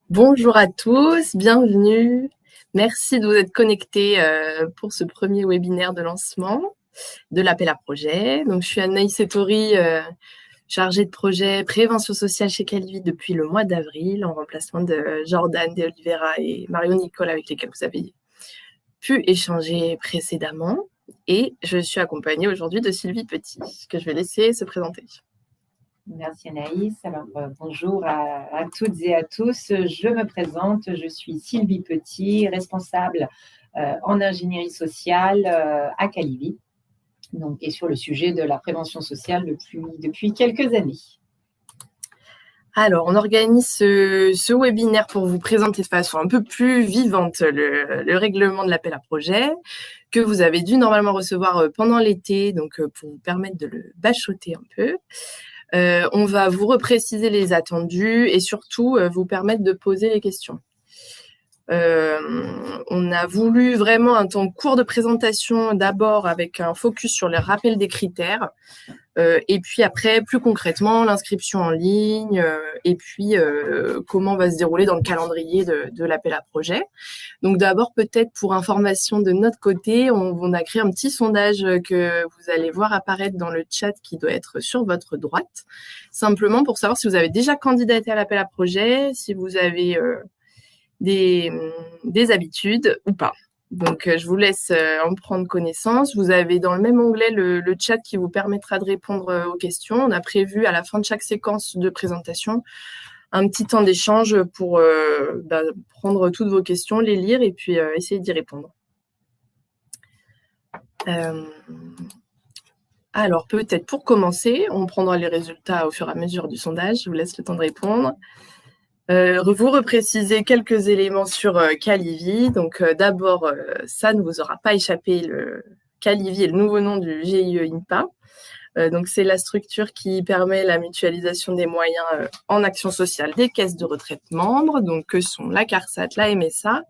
Bonjour à tous, bienvenue. Merci de vous être connectés pour ce premier webinaire de lancement de l'appel à projet. Donc, je suis Anaïs Ettori, chargée de projet prévention sociale chez Calivi depuis le mois d'avril, en remplacement de Jordan de Oliveira et Mario Nicole avec lesquels vous avez pu échanger précédemment. Et je suis accompagnée aujourd'hui de Sylvie Petit, que je vais laisser se présenter. Merci Anaïs. Alors, bonjour à toutes et à tous. Je me présente, je suis Sylvie Petit, responsable en ingénierie sociale à Calivi, donc, et sur le sujet de la prévention sociale depuis quelques années. Alors, on organise ce webinaire pour vous présenter de façon un peu plus vivante le règlement de l'appel à projet que vous avez dû normalement recevoir pendant l'été, donc pour vous permettre de le bachoter un peu. On va vous repréciser les attendus et surtout vous permettre de poser les questions. On a voulu vraiment un temps court de présentation, d'abord avec un focus sur le rappel des critères, et puis après, plus concrètement, l'inscription en ligne, et puis comment va se dérouler dans le calendrier de l'appel à projet. Donc d'abord, peut-être pour information de notre côté, on a créé un petit sondage que vous allez voir apparaître dans le chat qui doit être sur votre droite, simplement pour savoir si vous avez déjà candidaté à l'appel à projet, si vous avez des habitudes ou pas. Donc, je vous laisse en prendre connaissance. Vous avez dans le même onglet le chat qui vous permettra de répondre aux questions. On a prévu à la fin de chaque séquence de présentation un petit temps d'échange pour prendre toutes vos questions, les lire et puis essayer d'y répondre. Alors, peut-être pour commencer, on prendra les résultats au fur et à mesure du sondage. Je vous laisse le temps de répondre. Vous repréciser quelques éléments sur Calivi. Donc d'abord, ça ne vous aura pas échappé, le Calivi est le nouveau nom du GIE INPA. Donc c'est la structure qui permet la mutualisation des moyens en action sociale des caisses de retraite membres, donc que sont la CARSAT, la MSA,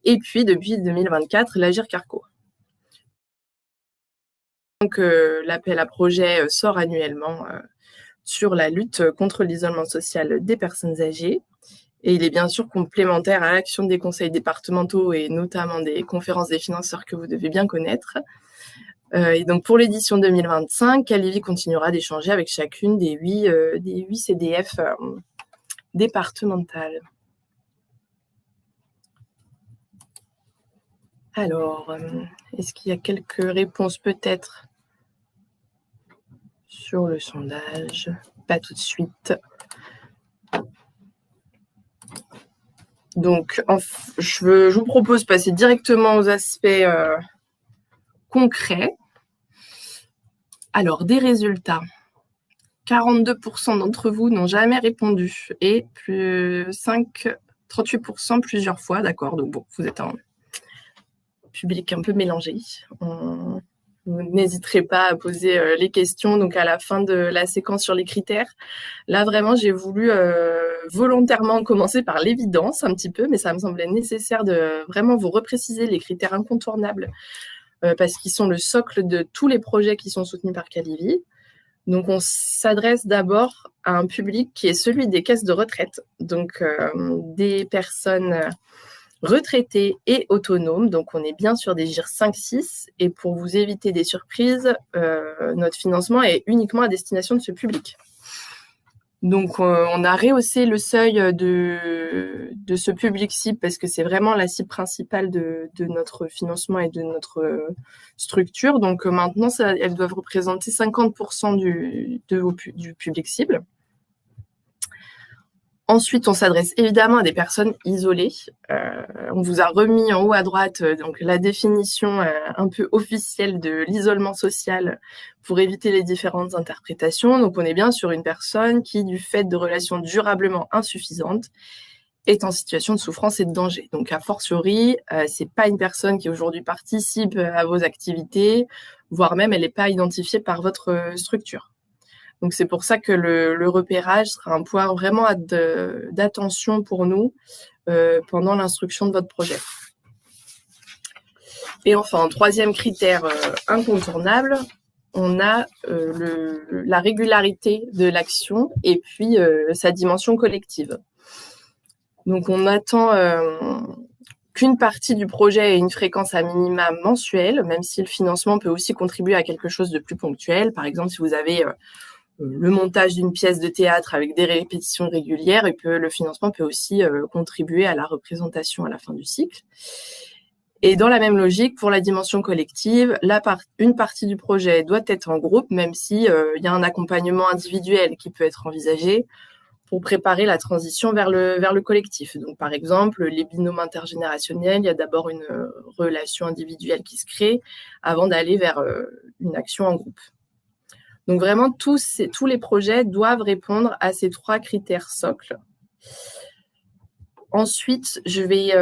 et puis depuis 2024, l'Agir Carco. Donc l'appel à projet sort annuellement sur la lutte contre l'isolement social des personnes âgées. Et il est bien sûr complémentaire à l'action des conseils départementaux et notamment des conférences des financeurs que vous devez bien connaître. Et donc pour l'édition 2025, Calivi continuera d'échanger avec chacune des 8 CDF départementales. Alors, est-ce qu'il y a quelques réponses peut-être sur le sondage? Pas tout de suite. Donc, je vous propose de passer directement aux aspects concrets. Alors, des résultats. 42% d'entre vous n'ont jamais répondu et 38% plusieurs fois. D'accord, donc bon, vous êtes un public un peu mélangé. Vous n'hésiterez pas à poser les questions donc à la fin de la séquence sur les critères. Là, vraiment, j'ai voulu volontairement commencer par l'évidence un petit peu, mais ça me semblait nécessaire de vraiment vous repréciser les critères incontournables parce qu'ils sont le socle de tous les projets qui sont soutenus par Calivi. Donc, on s'adresse d'abord à un public qui est celui des caisses de retraite, donc des personnes retraités et autonomes, donc on est bien sur des GIR 5-6, et pour vous éviter des surprises, notre financement est uniquement à destination de ce public. Donc on a rehaussé le seuil de ce public cible parce que c'est vraiment la cible principale de notre financement et de notre structure. Donc maintenant, elles doivent représenter 50% du public cible. Ensuite, on s'adresse évidemment à des personnes isolées. On vous a remis en haut à droite donc la définition un peu officielle de l'isolement social pour éviter les différentes interprétations. Donc, on est bien sur une personne qui, du fait de relations durablement insuffisantes, est en situation de souffrance et de danger. Donc, a fortiori, c'est pas une personne qui aujourd'hui participe à vos activités, voire même elle n'est pas identifiée par votre structure. Donc, c'est pour ça que le repérage sera un point vraiment d'attention pour nous pendant l'instruction de votre projet. Et enfin, troisième critère incontournable, on a la régularité de l'action et puis sa dimension collective. Donc, on attend qu'une partie du projet ait une fréquence à minima mensuelle, même si le financement peut aussi contribuer à quelque chose de plus ponctuel. Par exemple, si vous avez le montage d'une pièce de théâtre avec des répétitions régulières, et que le financement peut aussi contribuer à la représentation à la fin du cycle. Et dans la même logique, pour la dimension collective, une partie du projet doit être en groupe, même si y a un accompagnement individuel qui peut être envisagé pour préparer la transition vers le collectif. Donc, par exemple, les binômes intergénérationnels, il y a d'abord une relation individuelle qui se crée avant d'aller vers une action en groupe. Donc, vraiment, tous les projets doivent répondre à ces 3 critères socles. Ensuite, je vais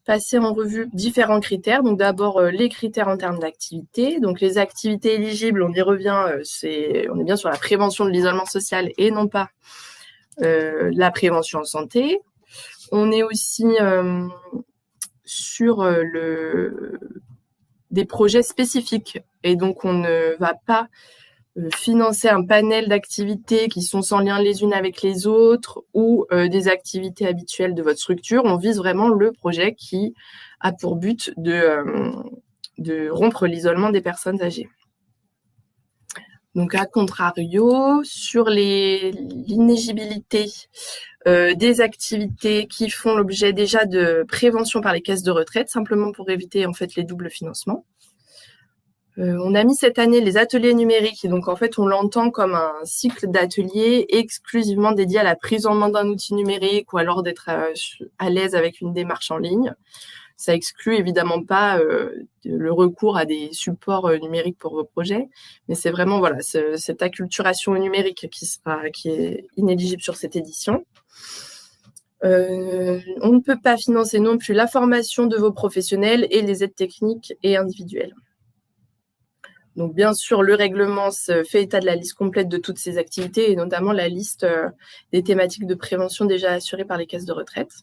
passer en revue différents critères. Donc, d'abord, les critères en termes d'activité. Donc, les activités éligibles, on y revient, on est bien sur la prévention de l'isolement social et non pas la prévention en santé. On est aussi sur des projets spécifiques. Et donc, on ne va pas financer un panel d'activités qui sont sans lien les unes avec les autres ou des activités habituelles de votre structure. On vise vraiment le projet qui a pour but de rompre l'isolement des personnes âgées. Donc, à contrario, sur l'inéligibilité des activités qui font l'objet déjà de prévention par les caisses de retraite, simplement pour éviter en fait les doubles financements. On a mis cette année les ateliers numériques, et donc en fait on l'entend comme un cycle d'ateliers exclusivement dédié à la prise en main d'un outil numérique ou alors d'être à l'aise avec une démarche en ligne. Ça exclut évidemment pas le recours à des supports numériques pour vos projets, mais c'est vraiment voilà cette acculturation numérique qui est inéligible sur cette édition. On ne peut pas financer non plus la formation de vos professionnels et les aides techniques et individuelles. Donc, bien sûr, le règlement fait état de la liste complète de toutes ces activités et notamment la liste des thématiques de prévention déjà assurées par les caisses de retraite.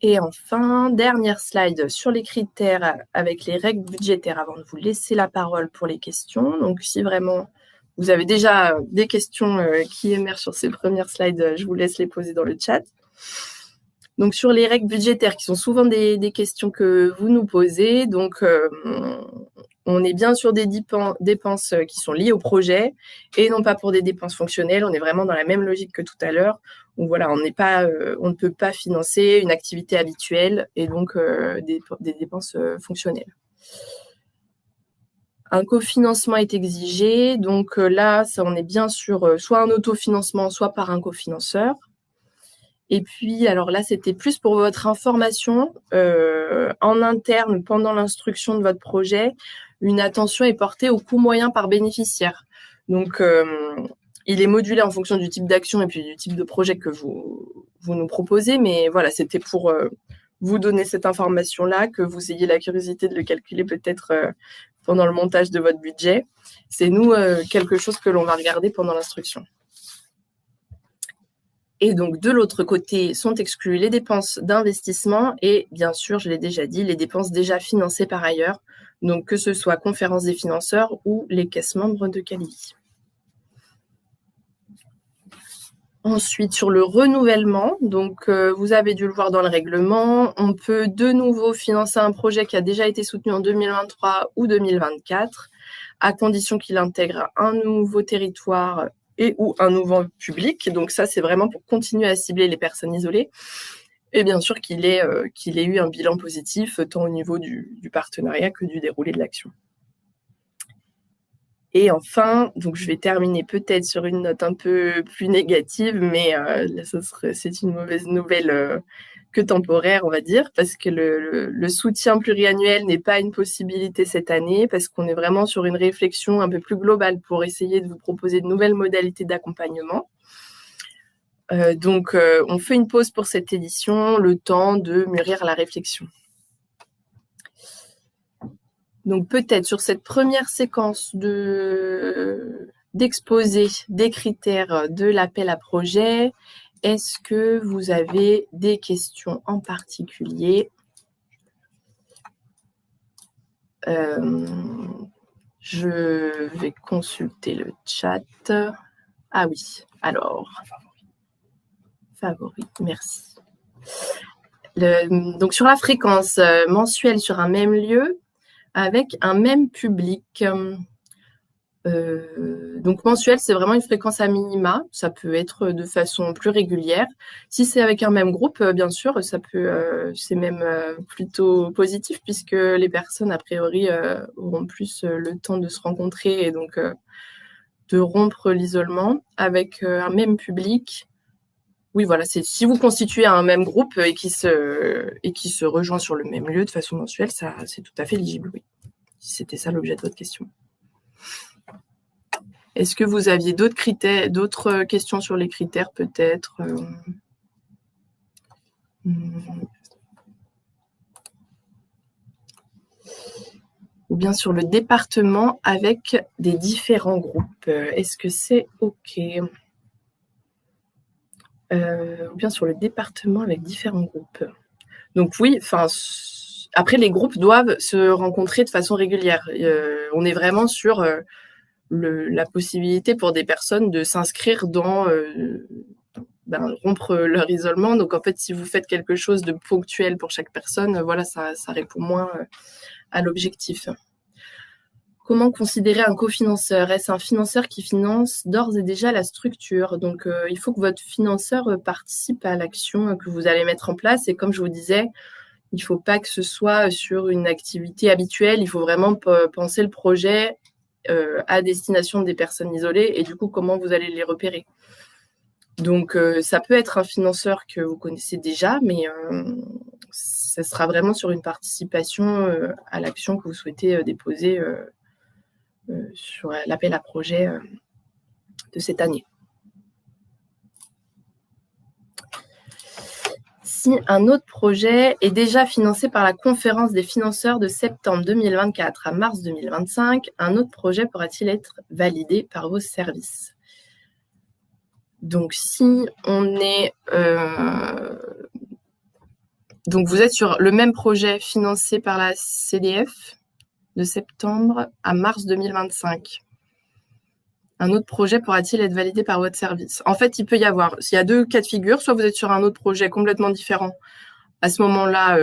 Et enfin, dernière slide sur les critères avec les règles budgétaires avant de vous laisser la parole pour les questions. Donc, si vraiment vous avez déjà des questions qui émergent sur ces premières slides, je vous laisse les poser dans le chat. Donc, sur les règles budgétaires, qui sont souvent des questions que vous nous posez, donc on est bien sur des dépenses qui sont liées au projet et non pas pour des dépenses fonctionnelles. On est vraiment dans la même logique que tout à l'heure. Donc voilà, on ne peut pas financer une activité habituelle et donc des dépenses fonctionnelles. Un cofinancement est exigé. Donc là, on est bien sur soit un autofinancement, soit par un cofinanceur. Et puis, alors là, c'était plus pour votre information. En interne, pendant l'instruction de votre projet, une attention est portée au coût moyen par bénéficiaire. Donc, il est modulé en fonction du type d'action et puis du type de projet que vous nous proposez. Mais voilà, c'était pour vous donner cette information-là, que vous ayez la curiosité de le calculer peut-être pendant le montage de votre budget. C'est nous quelque chose que l'on va regarder pendant l'instruction. Et donc, de l'autre côté, sont exclues les dépenses d'investissement et, bien sûr, je l'ai déjà dit, les dépenses déjà financées par ailleurs, donc que ce soit conférence des financeurs ou les caisses membres de Calibi. Ensuite, sur le renouvellement, donc vous avez dû le voir dans le règlement, on peut de nouveau financer un projet qui a déjà été soutenu en 2023 ou 2024, à condition qu'il intègre un nouveau territoire et ou un nouveau public. Donc ça, c'est vraiment pour continuer à cibler les personnes isolées. Et bien sûr qu'il ait eu un bilan positif, tant au niveau du partenariat que du déroulé de l'action. Et enfin, donc je vais terminer peut-être sur une note un peu plus négative, mais c'est une mauvaise nouvelle que temporaire, on va dire, parce que le soutien pluriannuel n'est pas une possibilité cette année, parce qu'on est vraiment sur une réflexion un peu plus globale pour essayer de vous proposer de nouvelles modalités d'accompagnement. Donc, on fait une pause pour cette édition, le temps de mûrir la réflexion. Donc, peut-être sur cette première séquence d'exposé des critères de l'appel à projet, est-ce que vous avez des questions en particulier? Je vais consulter le chat. Ah oui, alors... Favoris, merci. Donc, sur la fréquence mensuelle sur un même lieu avec un même public. Donc, mensuel, c'est vraiment une fréquence à minima. Ça peut être de façon plus régulière. Si c'est avec un même groupe, bien sûr, ça peut, c'est même plutôt positif puisque les personnes, a priori, auront plus le temps de se rencontrer et donc de rompre l'isolement avec un même public. Oui, voilà, c'est si vous constituez un même groupe et qui se rejoint sur le même lieu de façon mensuelle, ça, c'est tout à fait éligible, oui. Si c'était ça l'objet de votre question. Est-ce que vous aviez d'autres questions sur les critères, peut-être ou bien sur le département avec des différents groupes. Est-ce que c'est OK ou bien sur le département avec différents groupes. Donc oui, après les groupes doivent se rencontrer de façon régulière. On est vraiment sur la possibilité pour des personnes de s'inscrire dans rompre leur isolement. Donc en fait, si vous faites quelque chose de ponctuel pour chaque personne, voilà, ça répond moins à l'objectif. Comment considérer un cofinanceur? Est-ce un financeur qui finance d'ores et déjà la structure? Donc, il faut que votre financeur participe à l'action que vous allez mettre en place. Et comme je vous disais, il ne faut pas que ce soit sur une activité habituelle. Il faut vraiment penser le projet à destination des personnes isolées et du coup, comment vous allez les repérer. Donc, ça peut être un financeur que vous connaissez déjà, mais ça sera vraiment sur une participation à l'action que vous souhaitez déposer sur l'appel à projet de cette année. Si un autre projet est déjà financé par la conférence des financeurs de septembre 2024 à mars 2025, un autre projet pourra-t-il être validé par vos services? Donc, si on est... donc, vous êtes sur le même projet financé par la CDF de septembre à mars 2025. Un autre projet pourra-t-il être validé par votre service? En fait, il peut y avoir, s'il y a deux cas de figure, soit vous êtes sur un autre projet complètement différent. À ce moment-là,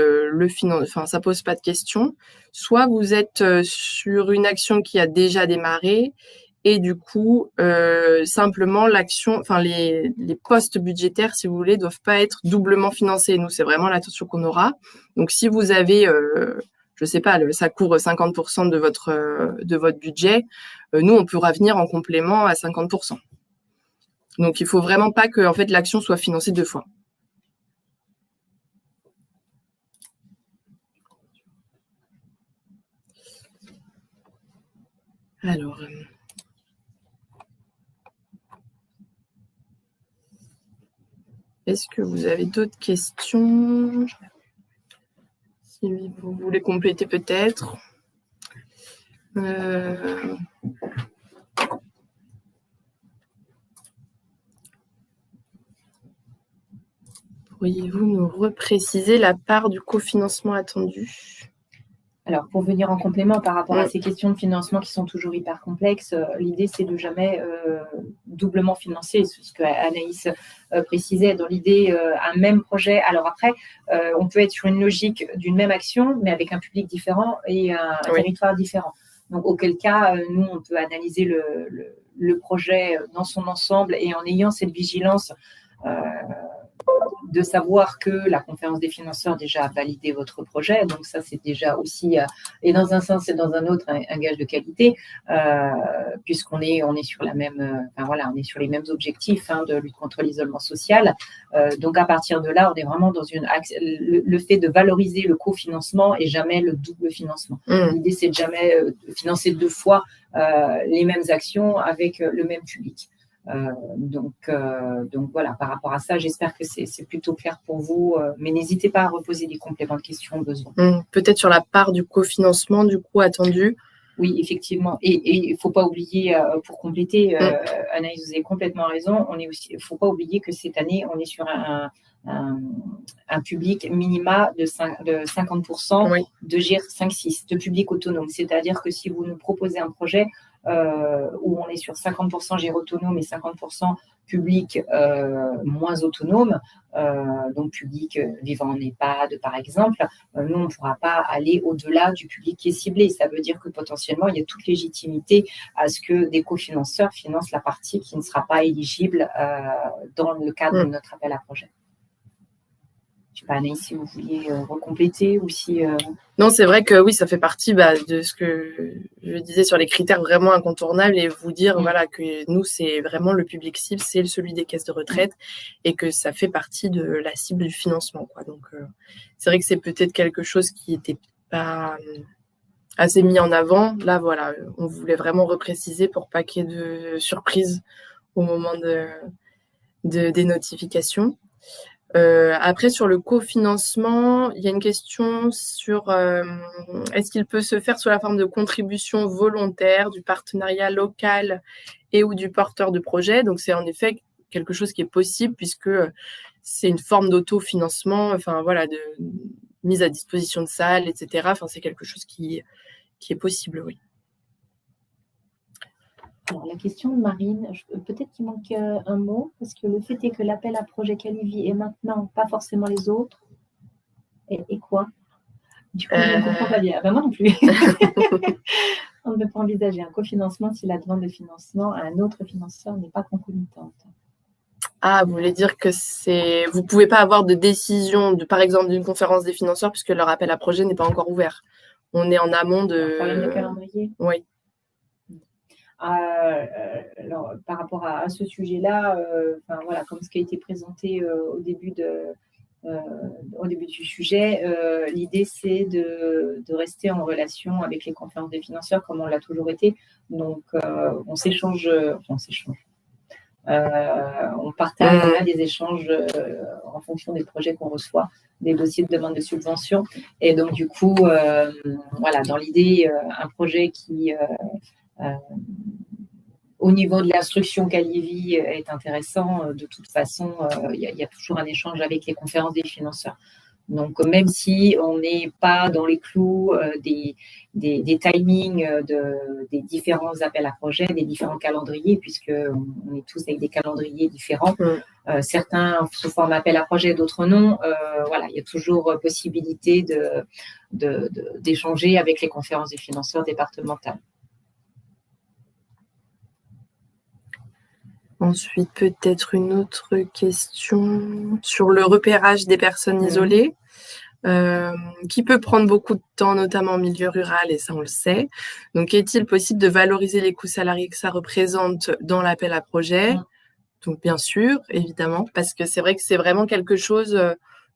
ça pose pas de question. Soit vous êtes sur une action qui a déjà démarré et du coup, simplement l'action, les postes budgétaires, si vous voulez, doivent pas être doublement financés. Nous, c'est vraiment l'attention qu'on aura. Donc, si vous avez je sais pas, ça couvre 50% de votre budget. Nous, on pourra venir en complément à 50%. Donc, il faut vraiment pas que, en fait, l'action soit financée deux fois. Alors, est-ce que vous avez d'autres questions? Si vous voulez compléter peut-être. Pourriez-vous nous repréciser la part du cofinancement attendu? Alors, pour venir en complément par rapport à ces questions de financement qui sont toujours hyper complexes, l'idée, c'est de jamais doublement financer. C'est ce que Anaïs précisait. Dans l'idée, un même projet. Alors après, on peut être sur une logique d'une même action, mais avec un public différent et un territoire différent. Donc, auquel cas, nous, on peut analyser le projet dans son ensemble et en ayant cette vigilance de savoir que la conférence des financeurs déjà a validé votre projet. Donc, ça, c'est déjà aussi, et dans un sens et dans un autre, un gage de qualité, puisqu'on est sur la même, on est sur les mêmes objectifs de lutte contre l'isolement social. Donc, à partir de là, on est vraiment dans le fait de valoriser le cofinancement et jamais le double financement. L'idée, c'est de jamais financer deux fois les mêmes actions avec le même public. Donc voilà, par rapport à ça, j'espère que c'est plutôt clair pour vous, mais n'hésitez pas à reposer des compléments de questions au besoin. Peut-être sur la part du cofinancement, du coup, attendu. Oui, effectivement. Et il ne faut pas oublier, pour compléter, Anaïs, vous avez complètement raison, il ne faut pas oublier que cette année, on est sur un public minima de 50% de GIR 5-6, de public autonome. C'est-à-dire que si vous nous proposez un projet, où on est sur 50% géré autonome et 50% public moins autonome, donc public vivant en EHPAD par exemple, nous on ne pourra pas aller au-delà du public qui est ciblé. Ça veut dire que potentiellement il y a toute légitimité à ce que des cofinanceurs financent la partie qui ne sera pas éligible dans le cadre de notre appel à projet. Je ne sais pas, Anaïs, si vous vouliez recompléter ou si… Non, c'est vrai que oui, ça fait partie de ce que je disais sur les critères vraiment incontournables et vous dire voilà, que nous, c'est vraiment le public cible, c'est celui des caisses de retraite et que ça fait partie de la cible du financement, quoi. Donc, c'est vrai que c'est peut-être quelque chose qui n'était pas assez mis en avant. Là, voilà, on voulait vraiment repréciser pour pas qu'il y ait de surprise au moment des notifications. Après, sur le cofinancement, il y a une question sur est-ce qu'il peut se faire sous la forme de contribution volontaire, du partenariat local et ou du porteur de projet. Donc, c'est en effet quelque chose qui est possible puisque c'est une forme d'autofinancement, enfin voilà, de mise à disposition de salles, etc. Enfin, c'est quelque chose qui est possible, oui. Alors, la question de Marine, peut-être qu'il manque un mot, parce que le fait est que l'appel à projet Calivi est maintenant, pas forcément les autres. Et quoi? Du coup, je ne comprends pas bien. Ben, moi non plus. On ne peut pas envisager un cofinancement si la demande de financement à un autre financeur n'est pas concomitante. Ah, vous voulez dire que vous ne pouvez pas avoir de décision, par exemple, d'une conférence des financeurs puisque leur appel à projet n'est pas encore ouvert. On est en amont de… Un problème de calendrier? Oui. Alors, par rapport à ce sujet-là, voilà, comme ce qui a été présenté au début du sujet, l'idée c'est de rester en relation avec les conférences des financeurs comme on l'a toujours été. Donc, on s'échange, on partage des échanges en fonction des projets qu'on reçoit, des dossiers de demande de subvention. Et donc, du coup, voilà, dans l'idée, un projet qui… au niveau de l'instruction Calivi est intéressant. De toute façon, il y a toujours un échange avec les conférences des financeurs. Donc, même si on n'est pas dans les clous des timings des différents appels à projets, des différents calendriers, puisqu'on est tous avec des calendriers différents, certains sous forme appel à projet, d'autres non. Voilà, il y a toujours possibilité d'échanger avec les conférences des financeurs départementales. Ensuite, peut-être une autre question sur le repérage des personnes isolées, qui peut prendre beaucoup de temps, notamment en milieu rural, et ça, on le sait. Donc, est-il possible de valoriser les coûts salariés que ça représente dans l'appel à projet? Donc, bien sûr, évidemment, parce que c'est vrai que c'est vraiment quelque chose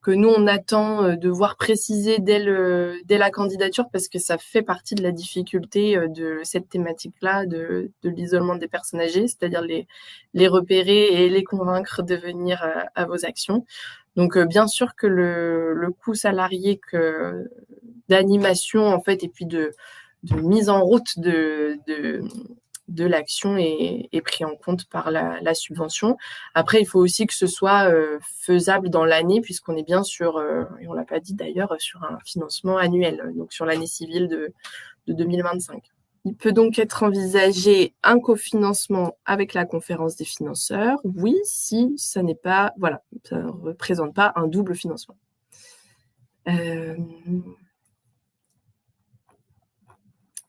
que nous, on attend de voir préciser dès la candidature, parce que ça fait partie de la difficulté de cette thématique-là, de l'isolement des personnes âgées, c'est-à-dire les repérer et les convaincre de venir à vos actions. Donc, bien sûr que le coût salarié d'animation, en fait, et puis de mise en route de l'action est pris en compte par la subvention. Après, il faut aussi que ce soit faisable dans l'année, puisqu'on est bien sur, et on ne l'a pas dit d'ailleurs, sur un financement annuel, donc sur l'année civile de 2025. Il peut donc être envisagé un cofinancement avec la conférence des financeurs, oui, si ça n'est pas, voilà, ça ne représente pas un double financement.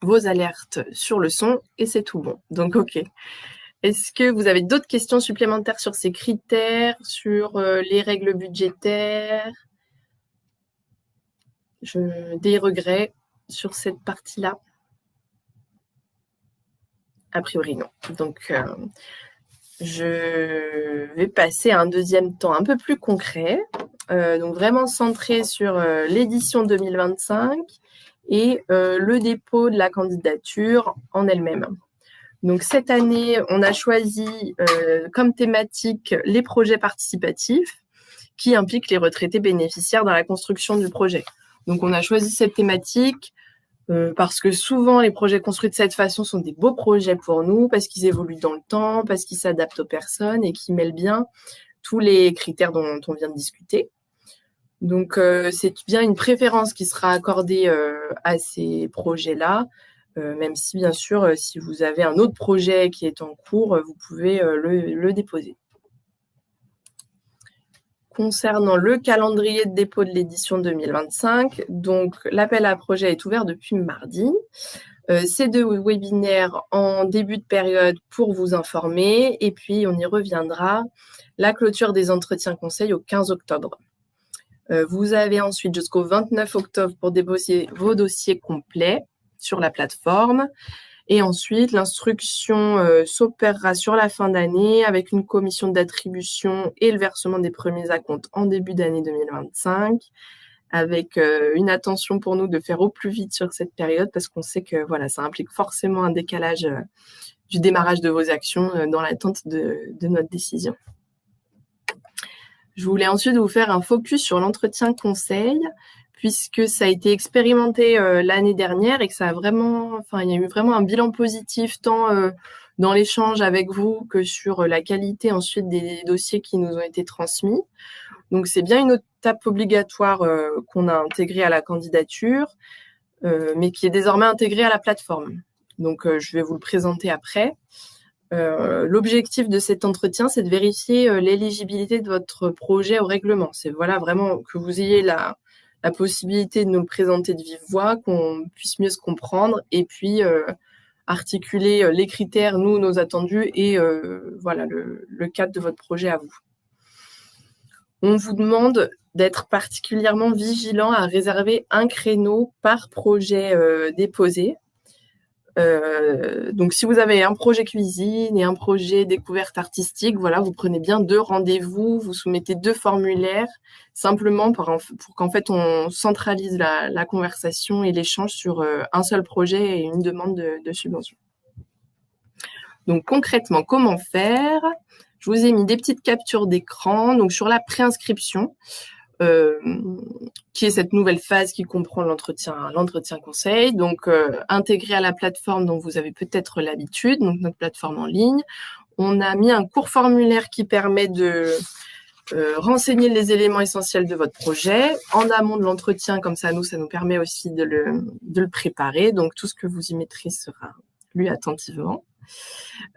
Vos alertes sur le son et c'est tout bon. Donc, OK. Est-ce que vous avez d'autres questions supplémentaires sur ces critères, sur les règles budgétaires? Des regrets sur cette partie-là? A priori, non. Donc, je vais passer à un deuxième temps un peu plus concret, donc vraiment centré sur l'édition 2025 et le dépôt de la candidature en elle-même. Donc, cette année, on a choisi comme thématique les projets participatifs qui impliquent les retraités bénéficiaires dans la construction du projet. Donc, on a choisi cette thématique parce que souvent, les projets construits de cette façon sont des beaux projets pour nous, parce qu'ils évoluent dans le temps, parce qu'ils s'adaptent aux personnes et qui mêlent bien tous les critères dont on vient de discuter. Donc, c'est bien une préférence qui sera accordée à ces projets-là, même si, bien sûr, si vous avez un autre projet qui est en cours, vous pouvez le déposer. Concernant le calendrier de dépôt de l'édition 2025, donc l'appel à projet est ouvert depuis mardi. Ces 2 webinaires en début de période pour vous informer, et puis on y reviendra. La clôture des entretiens conseils au 15 octobre. Vous avez ensuite jusqu'au 29 octobre pour déposer vos dossiers complets sur la plateforme. Et ensuite, l'instruction s'opérera sur la fin d'année avec une commission d'attribution et le versement des premiers acomptes en début d'année 2025, avec une attention pour nous de faire au plus vite sur cette période parce qu'on sait que voilà, ça implique forcément un décalage du démarrage de vos actions dans l'attente de notre décision. Je voulais ensuite vous faire un focus sur l'entretien conseil, puisque ça a été expérimenté l'année dernière et que ça a vraiment, il y a eu vraiment un bilan positif tant dans l'échange avec vous que sur la qualité ensuite des dossiers qui nous ont été transmis. Donc c'est bien une étape obligatoire qu'on a intégrée à la candidature, mais qui est désormais intégrée à la plateforme. Donc je vais vous le présenter après. L'objectif de cet entretien, c'est de vérifier l'éligibilité de votre projet au règlement. C'est voilà vraiment que vous ayez la possibilité de nous le présenter de vive voix, qu'on puisse mieux se comprendre et puis articuler les critères, nous, nos attendus et voilà le cadre de votre projet à vous. On vous demande d'être particulièrement vigilant à réserver un créneau par projet déposé. Donc, si vous avez un projet cuisine et un projet découverte artistique, voilà, vous prenez bien 2 rendez-vous, vous soumettez 2 formulaires, simplement pour qu'en fait on centralise la conversation et l'échange sur un seul projet et une demande de subvention. Donc, concrètement, comment faire ? Je vous ai mis des petites captures d'écran. Donc, sur la préinscription, qui est cette nouvelle phase qui comprend l'entretien conseil, donc intégré à la plateforme dont vous avez peut-être l'habitude, donc notre plateforme en ligne. On a mis un court formulaire qui permet de renseigner les éléments essentiels de votre projet en amont de l'entretien, comme ça nous permet aussi de le préparer. Donc tout ce que vous y mettrez sera lu attentivement.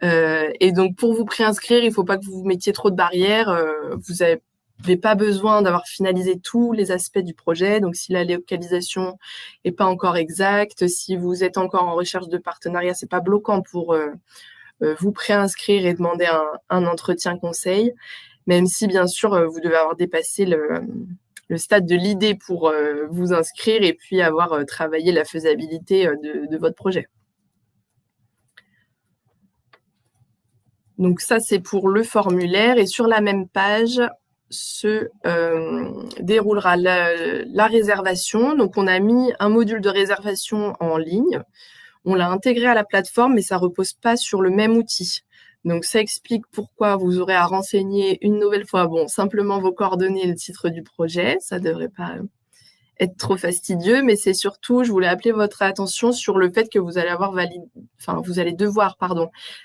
Et donc pour vous préinscrire, il ne faut pas que vous mettiez trop de barrières. Vous n'avez pas besoin d'avoir finalisé tous les aspects du projet. Donc, si la localisation n'est pas encore exacte, si vous êtes encore en recherche de partenariat, c'est pas bloquant pour vous préinscrire et demander un entretien conseil, même si, bien sûr, vous devez avoir dépassé le stade de l'idée pour vous inscrire et puis avoir travaillé la faisabilité de votre projet. Donc, ça, c'est pour le formulaire. Et sur la même page, se déroulera la réservation. Donc, on a mis un module de réservation en ligne. On l'a intégré à la plateforme, mais ça repose pas sur le même outil. Donc, ça explique pourquoi vous aurez à renseigner une nouvelle fois, simplement vos coordonnées et le titre du projet. Ça devrait pas être trop fastidieux, mais c'est surtout, je voulais appeler votre attention sur le fait que vous allez devoir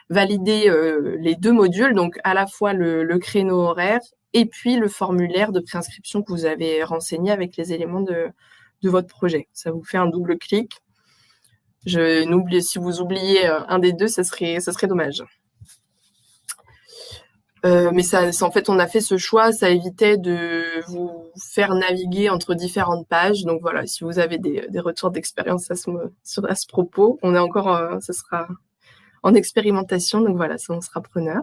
valider les 2 modules, donc à la fois le créneau horaire et puis le formulaire de préinscription que vous avez renseigné avec les éléments de votre projet. Ça vous fait un double clic. Si vous oubliez un des 2, ça serait dommage. Mais en fait, on a fait ce choix, ça évitait de vous faire naviguer entre différentes pages. Donc voilà, si vous avez des retours d'expérience à ce propos, on est encore, ce sera en expérimentation, donc voilà, ça on sera preneur.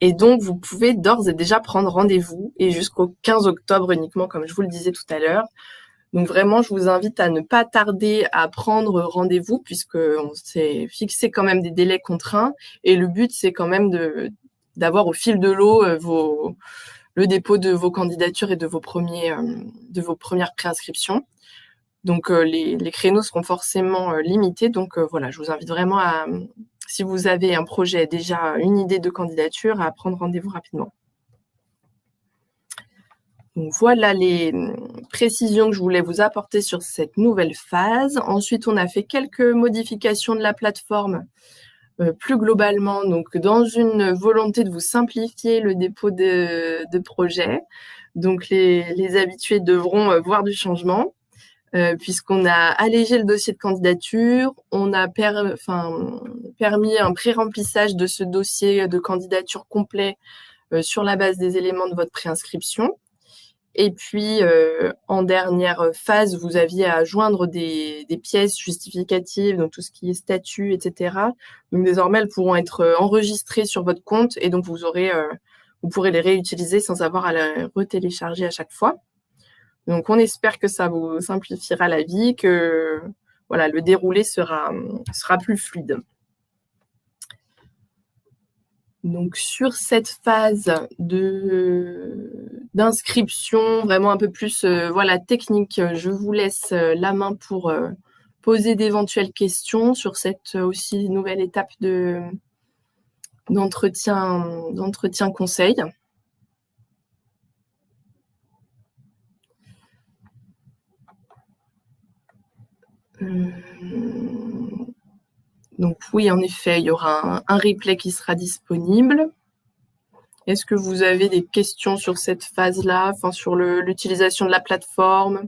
Et donc, vous pouvez d'ores et déjà prendre rendez-vous et jusqu'au 15 octobre uniquement, comme je vous le disais tout à l'heure. Donc vraiment, je vous invite à ne pas tarder à prendre rendez-vous puisqu'on s'est fixé quand même des délais contraints et le but, c'est quand même d'avoir au fil de l'eau le dépôt de vos candidatures et de vos premières préinscriptions. Donc, les créneaux seront forcément limités. Donc, voilà, je vous invite vraiment si vous avez un projet, déjà une idée de candidature, à prendre rendez-vous rapidement. Donc, voilà les précisions que je voulais vous apporter sur cette nouvelle phase. Ensuite, on a fait quelques modifications de la plateforme plus globalement, donc dans une volonté de vous simplifier le dépôt de projet. Donc, les habitués devront voir du changement. puisqu'on a allégé le dossier de candidature, on a permis un pré-remplissage de ce dossier de candidature complet sur la base des éléments de votre préinscription. Et puis, en dernière phase, vous aviez à joindre des pièces justificatives, donc tout ce qui est statut, etc. Donc, désormais, elles pourront être enregistrées sur votre compte et donc vous pourrez les réutiliser sans avoir à les retélécharger à chaque fois. Donc, on espère que ça vous simplifiera la vie, que voilà, le déroulé sera plus fluide. Donc, sur cette phase d'inscription, vraiment un peu plus technique, je vous laisse la main pour poser d'éventuelles questions sur cette aussi nouvelle étape d'entretien conseil. Donc oui, en effet, il y aura un replay qui sera disponible. Est-ce que vous avez des questions sur cette phase-là, enfin sur l'utilisation de la plateforme,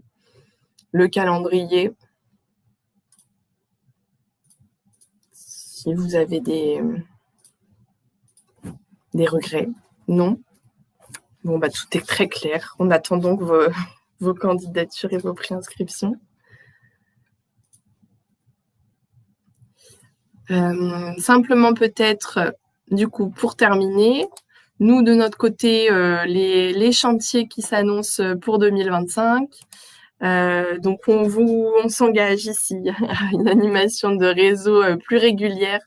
le calendrier? Si vous avez des regrets? Non? Bon, tout est très clair. On attend donc vos candidatures et vos préinscriptions. Simplement peut-être, du coup, pour terminer, nous, de notre côté, les chantiers qui s'annoncent pour 2025. Donc, on s'engage ici à une animation de réseau plus régulière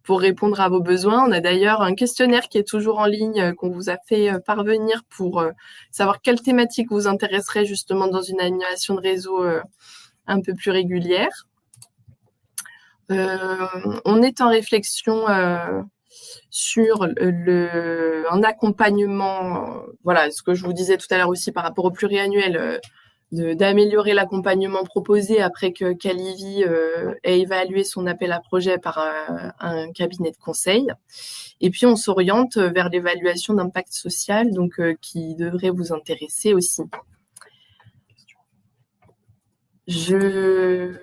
pour répondre à vos besoins. On a d'ailleurs un questionnaire qui est toujours en ligne qu'on vous a fait parvenir pour savoir quelle thématique vous intéresserait justement dans une animation de réseau un peu plus régulière. On est en réflexion sur un accompagnement, voilà, ce que je vous disais tout à l'heure aussi par rapport au pluriannuel, d'améliorer l'accompagnement proposé après que Calivi ait évalué son appel à projet par un cabinet de conseil. Et puis, on s'oriente vers l'évaluation d'impact social, donc qui devrait vous intéresser aussi. Je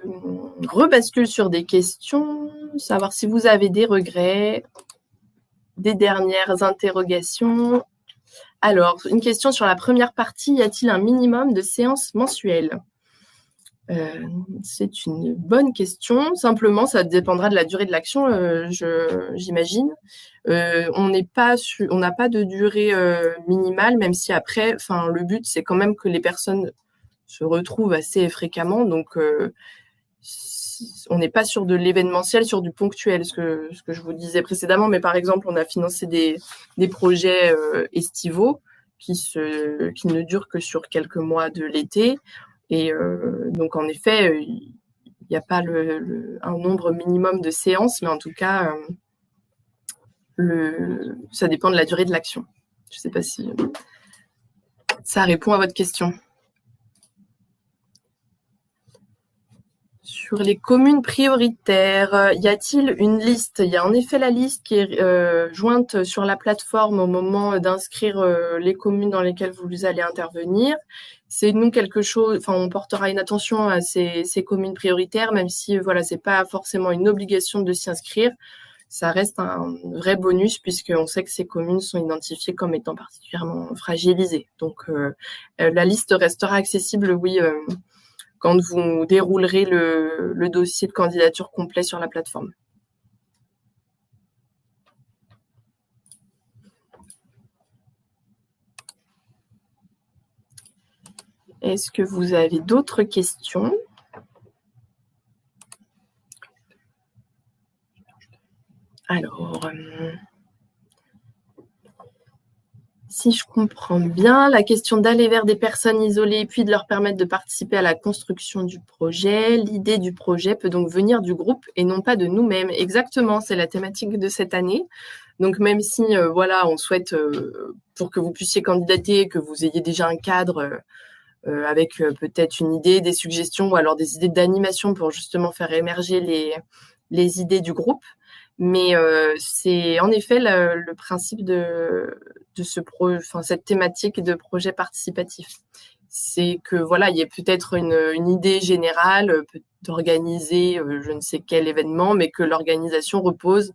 rebascule sur des questions, savoir si vous avez des regrets, des dernières interrogations. Alors, une question sur la première partie, y a-t-il un minimum de séances mensuelles? C'est une bonne question. Simplement, ça dépendra de la durée de l'action, j'imagine. On n'a pas de durée minimale, même si après, le but, c'est quand même que les personnes se retrouvent assez fréquemment. Donc, on n'est pas sur de l'événementiel, sur du ponctuel, ce que je vous disais précédemment. Mais par exemple, on a financé des projets estivaux qui ne durent que sur quelques mois de l'été. Et donc, en effet, il n'y a pas un nombre minimum de séances, mais en tout cas, ça dépend de la durée de l'action. Je ne sais pas si ça répond à votre question. Sur les communes prioritaires, y a-t-il une liste? Il y a en effet la liste qui est jointe sur la plateforme au moment d'inscrire les communes dans lesquelles vous allez intervenir. C'est nous quelque chose, on portera une attention à ces communes prioritaires, même si c'est pas forcément une obligation de s'y inscrire. Ça reste un vrai bonus puisqu'on sait que ces communes sont identifiées comme étant particulièrement fragilisées. Donc la liste restera accessible, oui, quand vous déroulerez le dossier de candidature complet sur la plateforme. Est-ce que vous avez d'autres questions? Alors, si je comprends bien, la question d'aller vers des personnes isolées puis de leur permettre de participer à la construction du projet, l'idée du projet peut donc venir du groupe et non pas de nous-mêmes. Exactement, c'est la thématique de cette année. Donc même si on souhaite pour que vous puissiez candidater, que vous ayez déjà un cadre avec peut-être une idée, des suggestions ou alors des idées d'animation pour justement faire émerger les idées du groupe. Mais c'est en effet le principe de cette thématique de projet participatif. c'est que voilà, il y a peut-être une idée générale d'organiser je ne sais quel événement, mais que l'organisation repose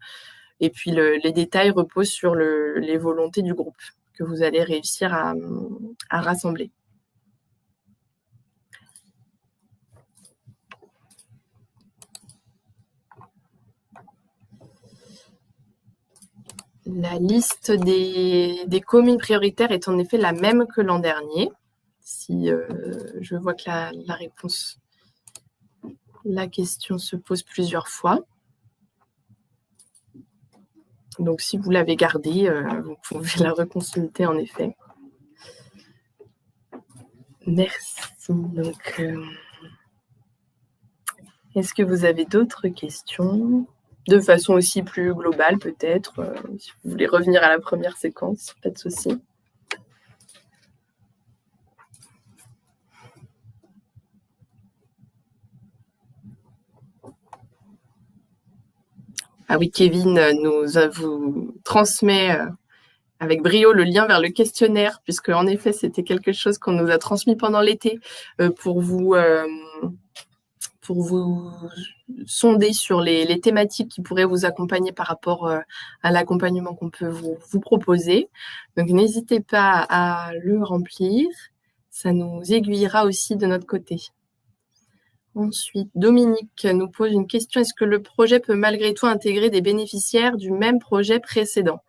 et puis les détails reposent sur les volontés du groupe que vous allez réussir à rassembler. La liste des communes prioritaires est en effet la même que l'an dernier. Si je vois que la question se pose plusieurs fois. Donc, si vous l'avez gardée, vous pouvez la reconsulter en effet. Merci. Donc, est-ce que vous avez d'autres questions ? De façon aussi plus globale, peut-être, si vous voulez revenir à la première séquence, pas de souci. Ah oui, Kevin vous transmet avec brio le lien vers le questionnaire, puisque en effet, c'était quelque chose qu'on nous a transmis pendant l'été pour vous sonder sur les thématiques qui pourraient vous accompagner par rapport à l'accompagnement qu'on peut vous proposer. Donc, n'hésitez pas à le remplir. Ça nous aiguillera aussi de notre côté. Ensuite, Dominique nous pose une question. Est-ce que le projet peut malgré tout intégrer des bénéficiaires du même projet précédent ?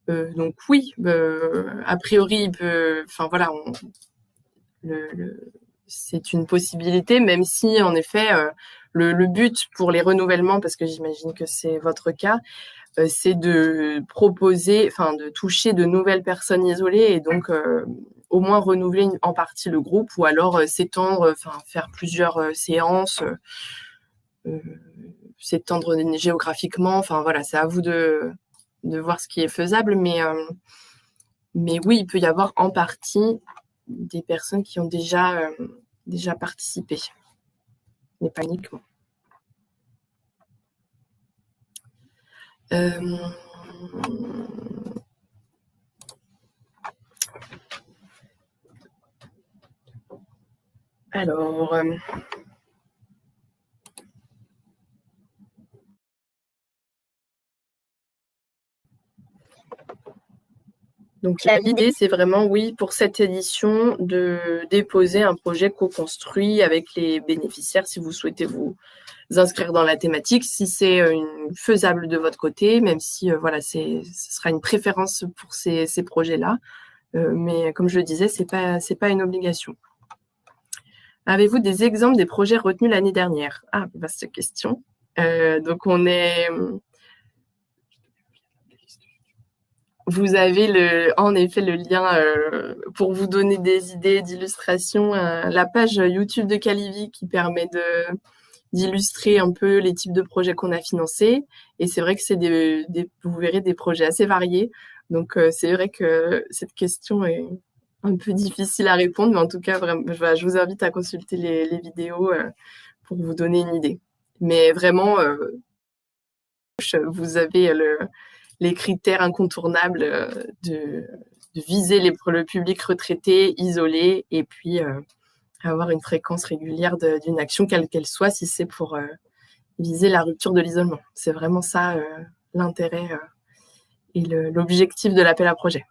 Donc oui, a priori, il peut. Enfin voilà, c'est une possibilité, même si en effet, le but pour les renouvellements, parce que j'imagine que c'est votre cas, c'est de proposer, enfin de toucher de nouvelles personnes isolées et donc au moins renouveler en partie le groupe ou alors s'étendre, enfin faire plusieurs séances, s'étendre géographiquement. Enfin voilà, c'est à vous de voir ce qui est faisable, mais oui, il peut y avoir en partie des personnes qui ont déjà participé, mais pas uniquement. Alors, donc l'idée, c'est vraiment, oui, pour cette édition, de déposer un projet co-construit avec les bénéficiaires si vous souhaitez vous inscrire dans la thématique, si c'est faisable de votre côté, même si voilà, ce sera une préférence pour ces projets-là. Mais comme je le disais, c'est pas une obligation. Avez-vous des exemples des projets retenus l'année dernière ? Ah, vaste question. Donc vous avez en effet le lien pour vous donner des idées d'illustration, la page YouTube de Calivi qui permet d'illustrer un peu les types de projets qu'on a financés. Et c'est vrai que c'est vous verrez des projets assez variés. Donc c'est vrai que cette question est un peu difficile à répondre, mais en tout cas, vraiment, je vous invite à consulter les vidéos pour vous donner une idée. Mais vraiment, vous avez les critères incontournables de viser le public retraité, isolé, et puis avoir une fréquence régulière d'une action, quelle qu'elle soit, si c'est pour viser la rupture de l'isolement. C'est vraiment ça l'intérêt et l'objectif de l'appel à projet.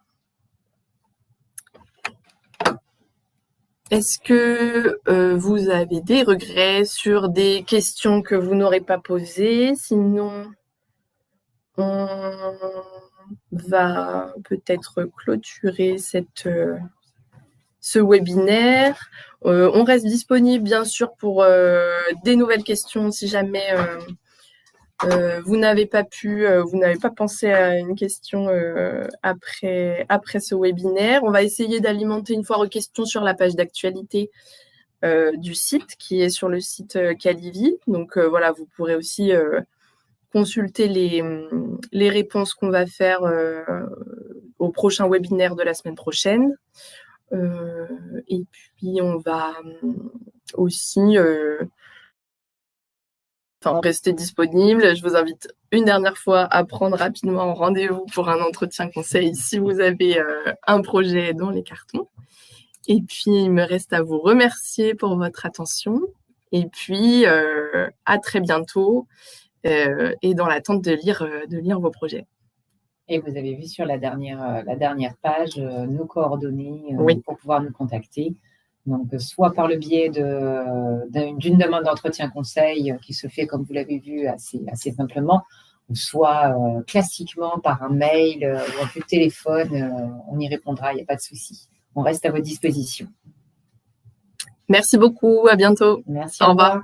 Est-ce que vous avez des regrets sur des questions que vous n'aurez pas posées ? Sinon, on va peut-être clôturer ce webinaire. On reste disponible, bien sûr, pour des nouvelles questions si jamais vous n'avez pas pensé à une question après ce webinaire. On va essayer d'alimenter une foire aux questions sur la page d'actualité du site, qui est sur le site Calivi. Donc voilà, vous pourrez aussi consulter les réponses qu'on va faire au prochain webinaire de la semaine prochaine. Et puis, on va aussi rester disponible. Je vous invite une dernière fois à prendre rapidement rendez-vous pour un entretien conseil si vous avez un projet dans les cartons. Et puis, il me reste à vous remercier pour votre attention. Et puis, à très bientôt et dans l'attente de lire vos projets. Et vous avez vu sur la dernière page nos coordonnées Oui. pour pouvoir nous contacter. Donc, soit par le biais d'une demande d'entretien conseil qui se fait, comme vous l'avez vu, assez simplement, ou soit classiquement par un mail ou un coup de téléphone, on y répondra, il n'y a pas de souci. On reste à votre disposition. Merci beaucoup, à bientôt. Merci, au revoir.